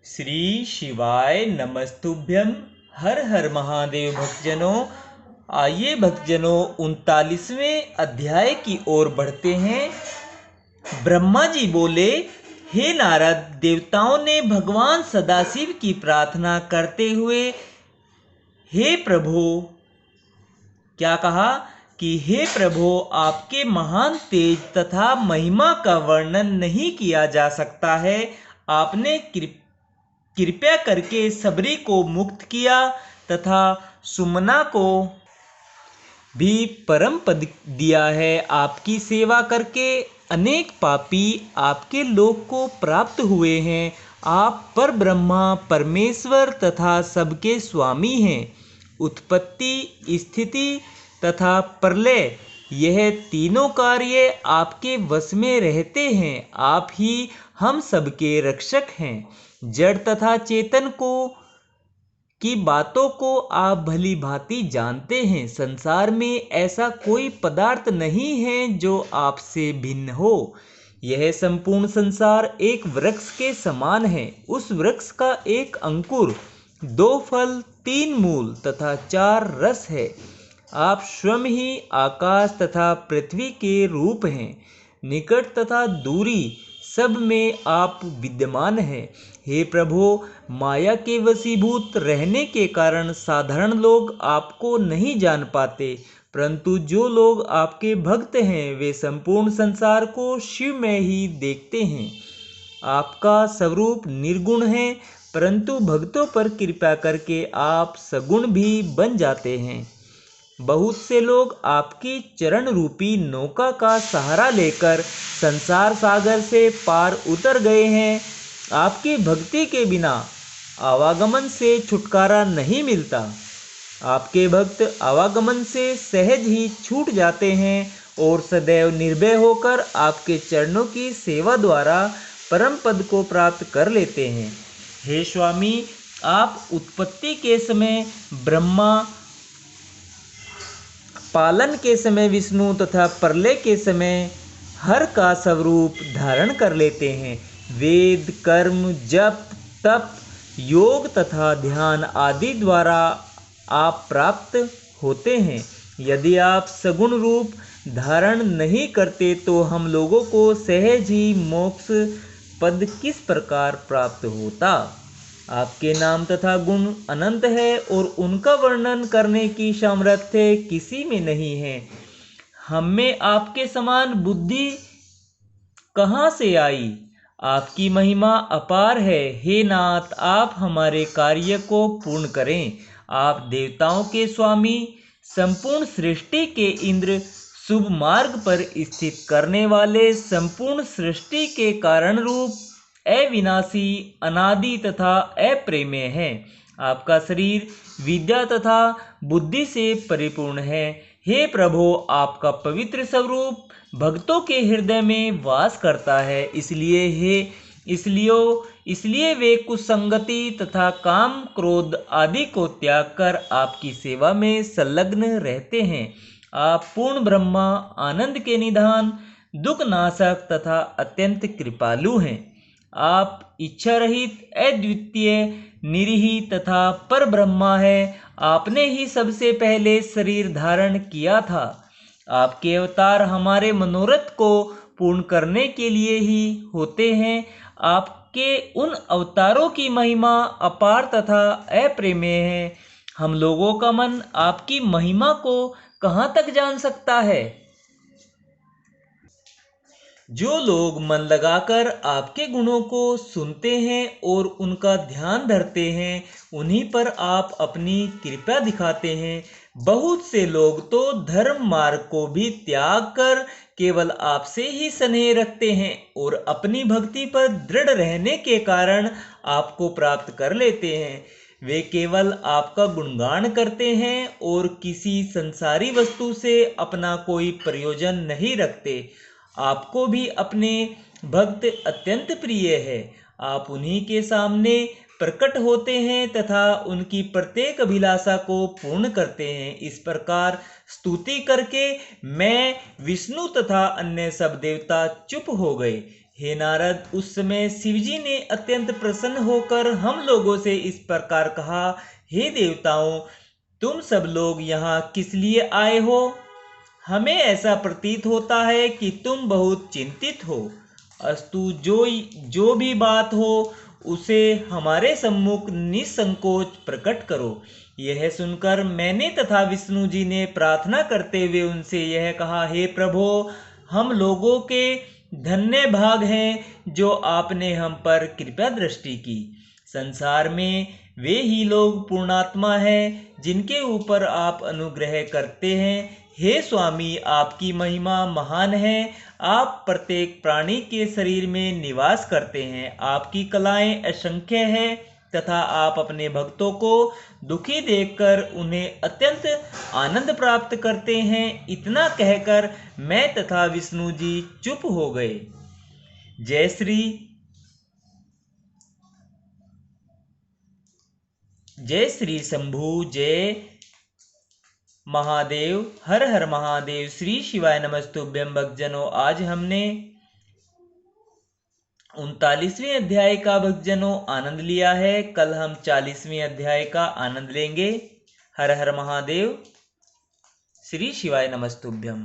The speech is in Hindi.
श्री शिवाय नमस्तुभ्यम। हर हर महादेव भक्तजनों। आइए भक्तजनों 39वें अध्याय की ओर बढ़ते हैं। ब्रह्मा जी बोले, हे नारद, देवताओं ने भगवान सदाशिव की प्रार्थना करते हुए हे प्रभु क्या कहा कि हे प्रभु, आपके महान तेज तथा महिमा का वर्णन नहीं किया जा सकता है। आपने कृपया करके सबरी को मुक्त किया तथा सुमना को भी परम पद दिया है। आपकी सेवा करके अनेक पापी आपके लोक को प्राप्त हुए हैं। आप पर ब्रह्मा परमेश्वर तथा सबके स्वामी हैं। उत्पत्ति, स्थिति तथा प्रलय, यह तीनों कार्य आपके वश में रहते हैं। आप ही हम सबके रक्षक हैं। जड़ तथा चेतन की बातों को आप भली भांति जानते हैं। संसार में ऐसा कोई पदार्थ नहीं है जो आपसे भिन्न हो। यह संपूर्ण संसार एक वृक्ष के समान है। उस वृक्ष का एक अंकुर, 2 फल, 3 मूल तथा 4 रस है। आप स्वयं ही आकाश तथा पृथ्वी के रूप हैं। निकट तथा दूरी सब में आप विद्यमान हैं। हे प्रभु, माया के वशीभूत रहने के कारण साधारण लोग आपको नहीं जान पाते, परंतु जो लोग आपके भक्त हैं वे संपूर्ण संसार को शिव में ही देखते हैं। आपका स्वरूप निर्गुण है, परंतु भक्तों पर कृपा करके आप सगुण भी बन जाते हैं। बहुत से लोग आपकी चरण रूपी नौका का सहारा लेकर संसार सागर से पार उतर गए हैं। आपकी भक्ति के बिना आवागमन से छुटकारा नहीं मिलता। आपके भक्त आवागमन से सहज ही छूट जाते हैं और सदैव निर्भय होकर आपके चरणों की सेवा द्वारा परम पद को प्राप्त कर लेते हैं। हे स्वामी, आप उत्पत्ति के समय ब्रह्मा, पालन के समय विष्णु तथा प्रलय के समय हर का स्वरूप धारण कर लेते हैं। वेद, कर्म, जप, तप, योग तथा ध्यान आदि द्वारा आप प्राप्त होते हैं। यदि आप सगुण रूप धारण नहीं करते तो हम लोगों को सहज ही मोक्ष पद किस प्रकार प्राप्त होता। आपके नाम तथा गुण अनंत है और उनका वर्णन करने की सामर्थ्य किसी में नहीं है। हम में आपके समान बुद्धि कहाँ से आई। आपकी महिमा अपार है। हे नाथ, आप हमारे कार्य को पूर्ण करें। आप देवताओं के स्वामी, संपूर्ण सृष्टि के इंद्र, शुभ मार्ग पर स्थित करने वाले, संपूर्ण सृष्टि के कारण रूप, अविनाशी, अनादि तथा अप्रेमेय है। आपका शरीर विद्या तथा बुद्धि से परिपूर्ण है। हे प्रभु, आपका पवित्र स्वरूप भक्तों के हृदय में वास करता है। इसलिए वे कुसंगति तथा काम, क्रोध आदि को त्याग कर आपकी सेवा में संलग्न रहते हैं। आप पूर्ण ब्रह्मा, आनंद के निधान, दुख नाशक तथा अत्यंत कृपालु हैं। आप इच्छा रहित, अद्वितीय, निरीह तथा पर ब्रह्मा है। आपने ही सबसे पहले शरीर धारण किया था। आपके अवतार हमारे मनोरथ को पूर्ण करने के लिए ही होते हैं। आपके उन अवतारों की महिमा अपार तथा अप्रेमेय है। हम लोगों का मन आपकी महिमा को कहाँ तक जान सकता है। जो लोग मन लगाकर आपके गुणों को सुनते हैं और उनका ध्यान धरते हैं, उन्हीं पर आप अपनी कृपा दिखाते हैं। बहुत से लोग तो धर्म मार्ग को भी त्याग कर केवल आपसे ही स्नेह रखते हैं और अपनी भक्ति पर दृढ़ रहने के कारण आपको प्राप्त कर लेते हैं। वे केवल आपका गुणगान करते हैं और किसी संसारी वस्तु से अपना कोई प्रयोजन नहीं रखते। आपको भी अपने भक्त अत्यंत प्रिय है। आप उन्हीं के सामने प्रकट होते हैं तथा उनकी प्रत्येक अभिलाषा को पूर्ण करते हैं। इस प्रकार स्तुति करके मैं, विष्णु तथा अन्य सब देवता चुप हो गए। हे नारद, उस समय शिवजी ने अत्यंत प्रसन्न होकर हम लोगों से इस प्रकार कहा, हे देवताओं, तुम सब लोग यहाँ किस लिए आए हो? हमें ऐसा प्रतीत होता है कि तुम बहुत चिंतित हो। अस्तु, जो भी बात हो उसे हमारे सम्मुख निसंकोच प्रकट करो। यह सुनकर मैंने तथा विष्णु जी ने प्रार्थना करते हुए उनसे यह कहा, हे प्रभो, हम लोगों के धन्य भाग हैं जो आपने हम पर कृपा दृष्टि की। संसार में वे ही लोग पूर्णात्मा हैं जिनके ऊपर आप अनुग्रह करते हैं। हे स्वामी, आपकी महिमा महान है। आप प्रत्येक प्राणी के शरीर में निवास करते हैं। आपकी कलाएं असंख्य हैं तथा आप अपने भक्तों को दुखी देखकर उन्हें अत्यंत आनंद प्राप्त करते हैं। इतना कहकर मैं तथा विष्णु जी चुप हो गए। जय श्री शंभु, जय महादेव, हर हर महादेव, श्री शिवाय नमस्तुभ्यं। भक्तजनों, आज हमने 39वें अध्याय का भक्तजनों आनंद लिया है। कल हम 40वें अध्याय का आनंद लेंगे। हर हर महादेव, श्री शिवाय नमस्तुभ्यं।